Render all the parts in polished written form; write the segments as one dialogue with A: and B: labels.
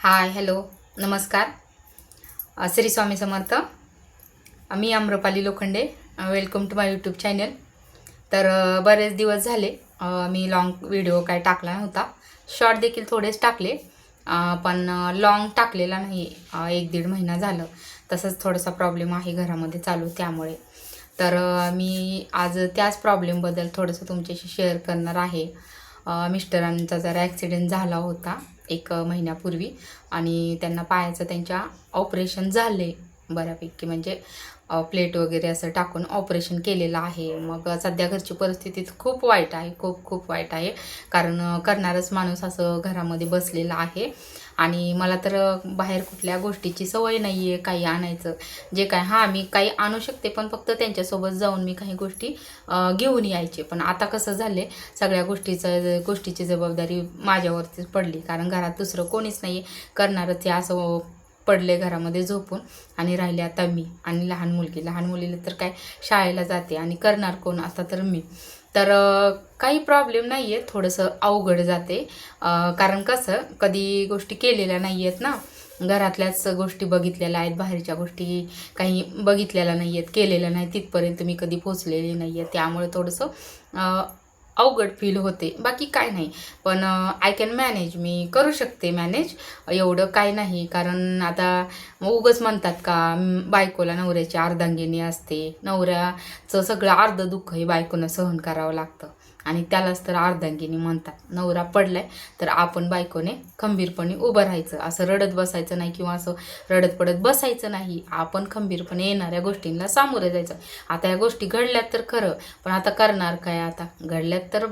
A: हाय hello नमस्कार. श्री स्वामी समर्थ. मी Amrapali Lokhande. Welcome to my YouTube channel. तर बरेच दिवस झाले मी लॉंग व्हिडिओ काय टाकला नव्हता. शॉर्ट देखील थोडेच टाकले, पण लॉंग टाकलेला नाही. 1-1.5 महिना झालं. तसंच थोडासा प्रॉब्लेम आहे घरामध्ये चालू, त्यामुळे तर मी आज त्याच प्रॉब्लेमबद्दल थोडंसं तुमच्याशी शेअर करणार आहे. मिस्टरांचा जरा ॲक्सिडेंट झाला होता 1 महिन्यापूर्वी आणि त्यांना पायाचं त्यांच्या ऑपरेशन झाले बऱ्यापैकी, म्हणजे प्लेट वगैरे असं टाकून ऑपरेशन केलेलं आहे. मग सध्या घरची परिस्थिती खूप वाईट आहे, खूप वाईट आहे. कारण करणारच माणूस असं घरामध्ये बसलेला आहे आणि मला तर बाहेर कुठल्या गोष्टीची सवय नाही आहे काही आणायचं. जे काय मी काही आणू शकते, पण फक्त त्यांच्यासोबत जाऊन मी काही गोष्टी घेऊन यायचे. पण आता कसं झालं, सगळ्या गोष्टीची जबाबदारी माझ्यावरतीच पडली. कारण घरात दुसरं कोणीच नाही आहे, करणारच हे असं पडले घरामध्ये झोपून. आणि राहिले आता मी आणि लहान मुलीला तर काय शाळेला जाते आणि करणार कोण आता, तर मी. तर काही प्रॉब्लेम नाही आहे, थोडंसं अवघड जाते. कारण कसं कधी गोष्टी केलेल्या नाही आहेत ना, घरातल्याच गोष्टी बघितलेल्या आहेत, बाहेरच्या गोष्टी काही बघितलेल्या नाही आहेत, केलेल्या नाही, तिथपर्यंत मी कधी पोचलेली नाही आहे. त्यामुळे थोडंसं अवघड फील होते. बाकी काय नाही, पण आय कॅन मॅनेज, मी करू शकते मॅनेज, एवढं काय नाही. कारण आता उगाच म्हणतात का बायकोला नवऱ्याची अर्धांगिनी असते, नवऱ्याचं सगळं अर्ध दुःख हे बायकोनं सहन करावं लागतं आणि त्यालाच तर अर्धांगिनी म्हणतात. नवरा पडलाय तर आपण बायकोने खंबीरपणे उभं राहायचं, असं रडत बसायचं नाही किंवा असं रडत पडत बसायचं नाही. आपण खंबीरपणे येणाऱ्या गोष्टींना सामोरं जायचं. आता या गोष्टी घडल्यात तर खरं, पण आता करणार काय? आता घडल्यात तर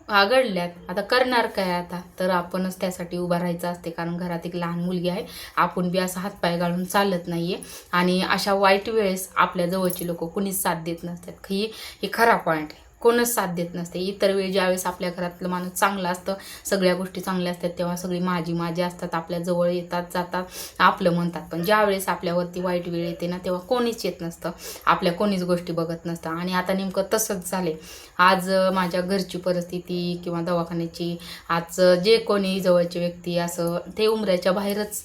A: घडल्यात, आता करणार काय? आता तर आपणच त्यासाठी उभा राहायचं असते. कारण घरात एक लहान मुलगी आहे, आपण बी असं हातपाय घालून चालत नाही आहे. आणि अशा वाईट वेळेस आपल्या जवळची लोक कुणीच साथ देत नसतात. ही खरा पॉईंट आहे, कोणच साथ देत नसते. इतर वेळी ज्यावेळेस आपल्या घरातलं माणूस चांगलं असतं, सगळ्या गोष्टी चांगल्या असतात, तेव्हा सगळी माझी असतात, आपल्या जवळ येतात, जातात, आपलं म्हणतात. पण ज्यावेळेस आपल्यावरती वाईट वेळ येते ना, तेव्हा कोणीच येत नसतं, आपल्या कोणीच गोष्टी बघत नसतं. आणि आता नेमकं तसंच झाले. आज माझ्या घरची परिस्थिती किंवा दवाखान्याची, आज जे कोणी जवळची व्यक्ती असं ते उमऱ्याच्या बाहेरच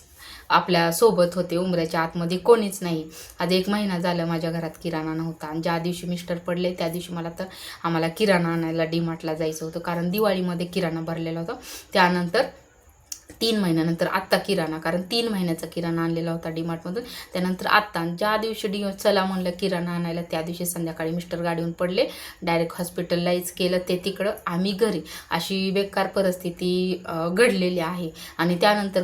A: आपल्या सोबत होते, उमऱ्याच्या आतमध्ये कोणीच नाही. आज 1 महिना झाला माझ्या घरात किराणा नव्हता. आणि ज्या दिवशी मिस्टर पडले त्या दिवशी आम्हाला किराणा आणायला डीमार्टला जायचं होतं. कारण दिवाळीमध्ये किराणा भरलेला होता. त्यानंतर 3 महिन्यानंतर आत्ता किराणा, कारण 3 महिन्याचा किराणा आणलेला होता डीमार्टमधून. त्यानंतर आत्ता ज्या दिवशी चला म्हणलं किराणा आणायला, त्या दिवशी संध्याकाळी मिस्टर गाडीहून पडले. डायरेक्ट हॉस्पिटलाइज केलं ते तिकडं, आम्ही घरी. अशी बेकार परिस्थिती घडलेली आहे. आणि त्यानंतर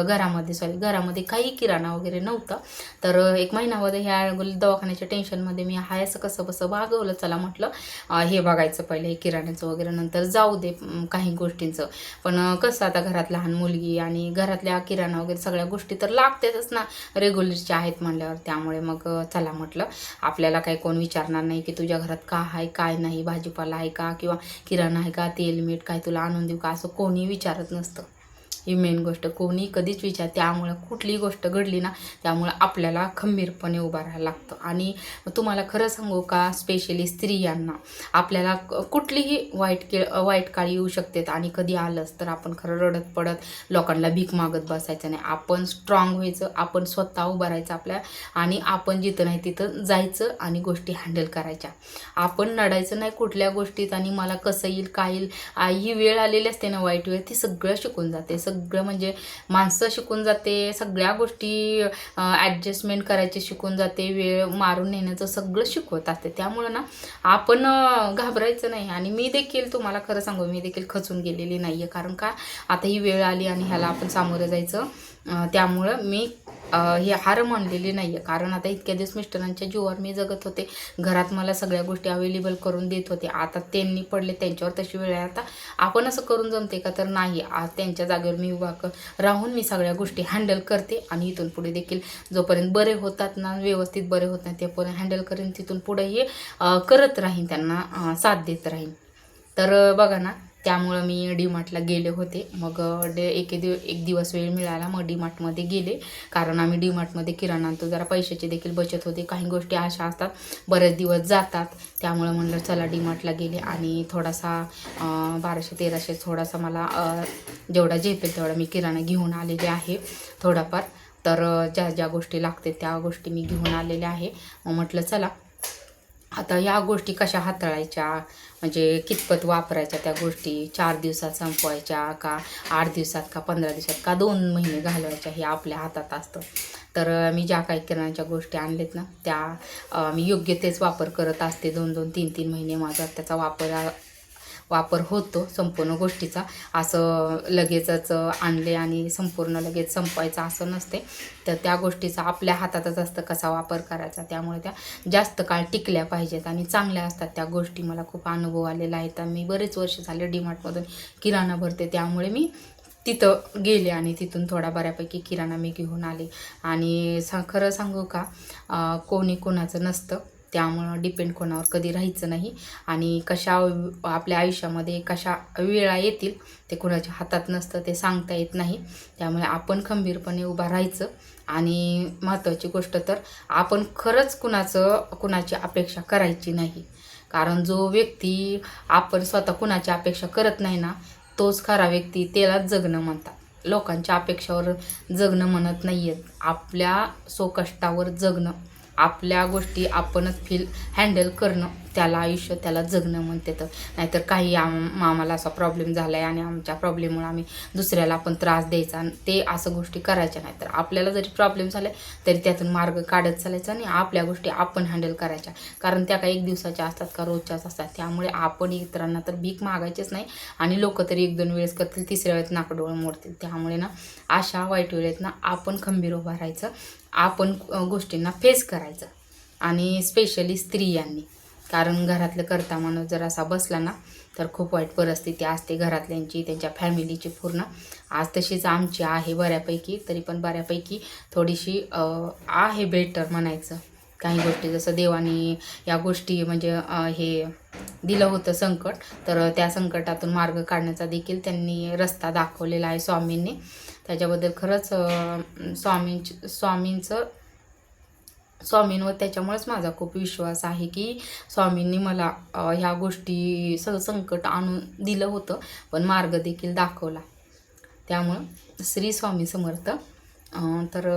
A: घरामध्ये काही किराणा वगैरे नव्हता. तर 1 महिन्यामध्ये ह्या दवाखान्याच्या टेन्शनमध्ये मी हाय असं कसं बसं भागवलं. चला म्हटलं हे बघायचं पहिले, किराण्याचं वगैरे नंतर जाऊ दे काही गोष्टींचं. पण कसं आता घरात लहान मुलगी आणि घरातल्या किराणा वगैरे सगळ्या गोष्टी तर लागतातच ना, रेग्युलरच्या आहेत म्हणल्यावर. त्यामुळे मग चला म्हटलं, आपल्याला काही कोण विचारणार नाही की तुझ्या घरात का आहे काय नाही, भाजीपाला आहे का किंवा किराणा आहे का, तेल मीठ काय तुला आणून देऊ का, असं कोणी विचारत नसतं. ही मेन गोष्ट कोणी कधीच त्यामुळं कुठलीही गोष्ट घडली ना, त्यामुळं आपल्याला खंबीरपणे उभा राहायला लागतं. आणि तुम्हाला खरं सांगू का, स्पेशली स्त्रियांना आपल्याला कुठलीही वाईट काळी येऊ शकते. आणि कधी आलंच तर आपण खरं रडत पडत लोकांना भीक मागत बसायचं नाही. आपण स्ट्रॉंग व्हायचं, आपण स्वतः उभं राहायचं आपल्या, आणि आपण जिथं नाही तिथं जायचं आणि गोष्टी हँडल करायच्या. आपण नडायचं नाही कुठल्या गोष्टीत. आणि मला कसं येईल काय येईल, ही वेळ आलेली असते ना वाईट वेळ, ती सगळं शिकून जाते. सगळं म्हणजे माणसं शिकून जाते, सगळ्या गोष्टी ॲडजस्टमेंट करायचे शिकून जाते, वेळ मारून नेण्याचं सगळं शिकवत असते. त्यामुळं ना आपण घाबरायचं नाही. आणि मी देखील तुम्हाला खरं सांगू, मी देखील खचून गेलेली नाही आहे. कारण का आता ही वेळ आली आणि ह्याला आपण सामोरं जायचं. त्यामुळं मी हे हार मानलेली नाही आहे. कारण आता इतक्या दिवस मिस्टरांच्या जीवावर मी जगत होते, घरात मला सगळ्या गोष्टी अवेलेबल करून देत होते. आता त्यांनी पडले, त्यांच्यावर तशी वेळ आहे. आता आपण असं करून जमते का, तर नाही. आज त्यांच्या जागेवर मी उभा राहून मी सगळ्या गोष्टी हँडल करते. आणि इथून पुढे देखील जोपर्यंत बरे होतात ना, व्यवस्थित बरे होत नाही, तोपर्यंत हँडल करेन. तिथून पुढे हे करत राहीन, त्यांना साथ देत राहीन. तर बघा ना, त्यामुळं मी डीमार्टला गेले होते. मग एक दिवस वेळ मिळाला, मग डीमार्टमध्ये गेले. कारण आम्ही डीमार्टमध्ये किराणा आणतो, जरा पैशाची देखील बचत होते. काही गोष्टी अशा असतात बरेच दिवस जातात, त्यामुळं म्हणलं चला डीमार्टला गेले आणि थोडासा 1200-1300 थोडासा मला जेवढा झेपेल तेवढा मी किराणा घेऊन आलेले आहे थोडाफार. तर ज्या ज्या गोष्टी लागते त्या गोष्टी मी घेऊन आलेले आहे. मग म्हटलं चला आता ह्या गोष्टी कशा हाताळायच्या, म्हणजे कितपत वापरायच्या त्या गोष्टी, 4 दिवसात संपवायच्या का 8 दिवसात का 15 दिवसात का 2 महिने घालवायच्या, हे आपल्या हातात असतं. तर मी ज्या काही किराणाच्या गोष्टी आणलेत ना त्या मी योग्य तेच वापर करत असते. 2-2, 3-3 महिने माझा त्याचा वापर होतो संपूर्ण गोष्टीचा. असं लगेचच आणले आणि संपूर्ण लगेच संपवायचं असं नसते. तर त्या गोष्टीचा आपल्या हातातच असतं कसा वापर करायचा. त्यामुळे त्या जास्त काळ टिकल्या पाहिजेत आणि चांगल्या असतात त्या गोष्टी. मला खूप अनुभव आलेला आहे. तर मी बरेच वर्ष झाले डीमार्टमधून किराणा भरते, त्यामुळे मी तिथं गेले आणि तिथून थोडा बऱ्यापैकी किराणा मी घेऊन आले. आणि खरं सांगू का, कोणी कोणाचं नसतं, त्यामुळं डिपेंड कोणावर कधी राहायचं नाही. आणि कशा आपल्या आयुष्यामध्ये कशा वेळा येतील ते कोणाच्या हातात नसतं, ते सांगता येत नाही. त्यामुळे आपण खंबीरपणे उभा राहायचं. आणि महत्त्वाची गोष्ट तर आपण खरंच कुणाची अपेक्षा करायची नाही. कारण जो व्यक्ती आपण स्वतः कुणाची अपेक्षा करत नाही ना, तोच खरा व्यक्ती, त्यालाच जगणं म्हणतात. लोकांच्या अपेक्षावर जगणं म्हणत नाही आहेत. आपल्या स्वकष्टावर जगणं, आपल्या गोष्टी आपणच हँडल करणं, त्याला आयुष्य, त्याला जगणं म्हणते. तर नाहीतर काही आम्हाला असा प्रॉब्लेम झाला आहे आणि आमच्या प्रॉब्लेममुळे आम्ही दुसऱ्याला पण त्रास द्यायचा, ते असं गोष्टी करायच्या नाही. तर आपल्याला जरी प्रॉब्लेम झाले तरी त्यातून मार्ग काढत चालायचा आणि आपल्या गोष्टी आपण हँडल करायच्या. कारण त्या काही 1 दिवसाच्या असतात का रोजच्याच असतात. त्यामुळे आपण इतरांना तर भीक मागायचीच नाही. आणि लोक तरी 1-2 वेळेस करतील, तिसऱ्या वेळेस नाकडोळं मोडतील. त्यामुळे ना अशा वाईट वेळेत ना आपण खंबीर उभा राहायचं, आपण गोष्टींना फेस करायचं. आणि स्पेशली स्त्रियांनी, कारण घरातलं करता माणूस जर असा बसला ना तर खूप वाईट परिस्थिती असते घरातल्यांची, त्यांच्या फॅमिलीची पूर्ण. आज तशीच आमची आहे बऱ्यापैकी, तरी पण बऱ्यापैकी थोडीशी आहे बेटर म्हणायचं. काही गोष्टी जसं देवाने या गोष्टी म्हणजे हे दिलं होतं संकट, तर त्या संकटातून मार्ग काढण्याचा देखील त्यांनी रस्ता दाखवलेला आहे स्वामींनी. त्याच्याबद्दल खरंच स्वामींवर त्याच्यामुळेच माझा खूप विश्वास आहे की स्वामींनी मला ह्या गोष्टी संकट आणून दिलं होतं, पण मार्ग देखील दाखवला. त्यामुळं श्री स्वामी समर्थ. तर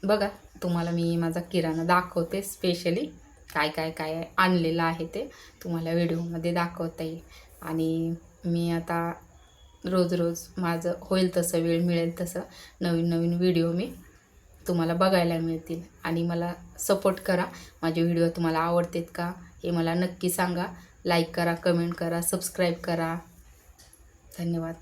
A: बघा, तुम्हाला मी माझा किराणा दाखवते. स्पेशली काय आणलेलं आहे ते तुम्हाला व्हिडिओमध्ये दाखवता येईल. आणि मी आता रोज माझं होईल तसं, वेळ मिळेल तसं नवीन व्हिडिओ मी तुम्हाला बघायला मिळतील. आणि मला सपोर्ट करा. माझे व्हिडिओ तुम्हाला आवडतात का हे मला नक्की सांगा. लाईक करा, कमेंट करा, सबस्क्राईब करा. धन्यवाद.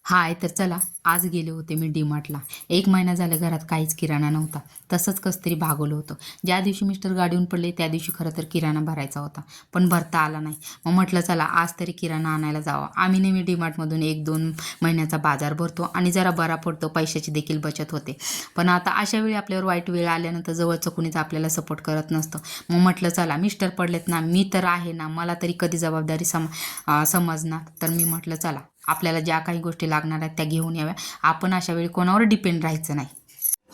A: हाय, तर चला, आज गेले होते मी डीमार्टला. 1 महिना झाला घरात काहीच किराणा नव्हता. तसंच कसं तरी भागवलं होतं. ज्या दिवशी मिस्टर गाडीहून पडले त्या दिवशी खरं तर किराणा भरायचा होता, पण भरता आला नाही. मग म्हटलं चला आज तरी किराणा आणायला जावं. आम्ही नेहमी डीमार्टमधून 1-2 महिन्याचा बाजार भरतो आणि जरा बरा पडतो, पैशाची देखील बचत होते. पण आता अशा वेळी आपल्यावर वाईट वेळ आल्यानंतर जवळचं कुणीच आपल्याला सपोर्ट करत नसतं. मग म्हटलं चला, मिस्टर पडलेत ना, मी तर आहे ना, मला तरी कधी जबाबदारी समजणार. तर मी म्हटलं चला, आपल्याला ज्या काही गोष्टी लागणार आहेत त्या घेऊन याव्या. आपण अशा वेळी कोणावर डिपेंड राहायचं नाही.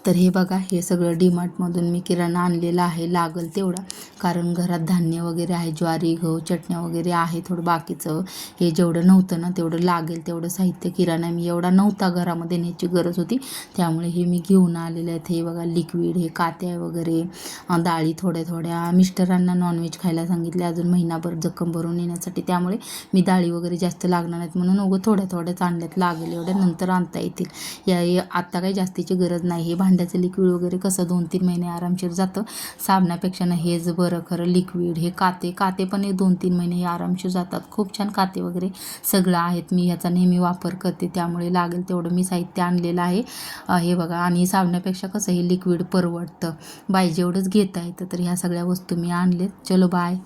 A: तर हे बघा, हे सगळं डीमार्टमधून मी किराणा आणलेला आहे, लागल तेवढा. कारण घरात धान्य वगैरे आहे, ज्वारी, गहू, चटण्या वगैरे आहे. थोडं बाकीचं हे जेवढं नव्हतं ना तेवढं लागेल तेवढं साहित्य किराणा मी एवढा नव्हता घरामध्ये न्यायची गरज होती, त्यामुळे हे मी घेऊन आलेले आहेत. हे बघा लिक्विड, हे कात्या वगैरे, डाळी थोड्या. मिस्टरांना नॉनव्हेज खायला सांगितले अजून महिनाभर जखम भरून येण्यासाठी, त्यामुळे मी डाळी वगैरे जास्त लागणार नाहीत म्हणून थोड्याच आणल्यात. लागेल एवढ्या नंतर आणता येतील. आत्ता काही जास्तीची गरज नाही. हे भांड्याचं लिक्विड वगैरे कसं 2-3 महिने आरामशीर जातं. साबणापेक्षा ना हेच बरं खरं लिक्विड. हे काते पण हे 2-3 महिने हे आरामशीर जातात. खूप छान काते वगैरे सगळं आहेत. मी ह्याचा नेहमी वापर करते, त्यामुळे लागेल तेवढं मी साहित्य आणलेलं आहे. हे बघा, आणि साबणापेक्षा कसं हे लिक्विड परवडतं. बाय जेवढंच घेता येतं. तर ह्या सगळ्या वस्तू मी आणलेत. चलो बाय.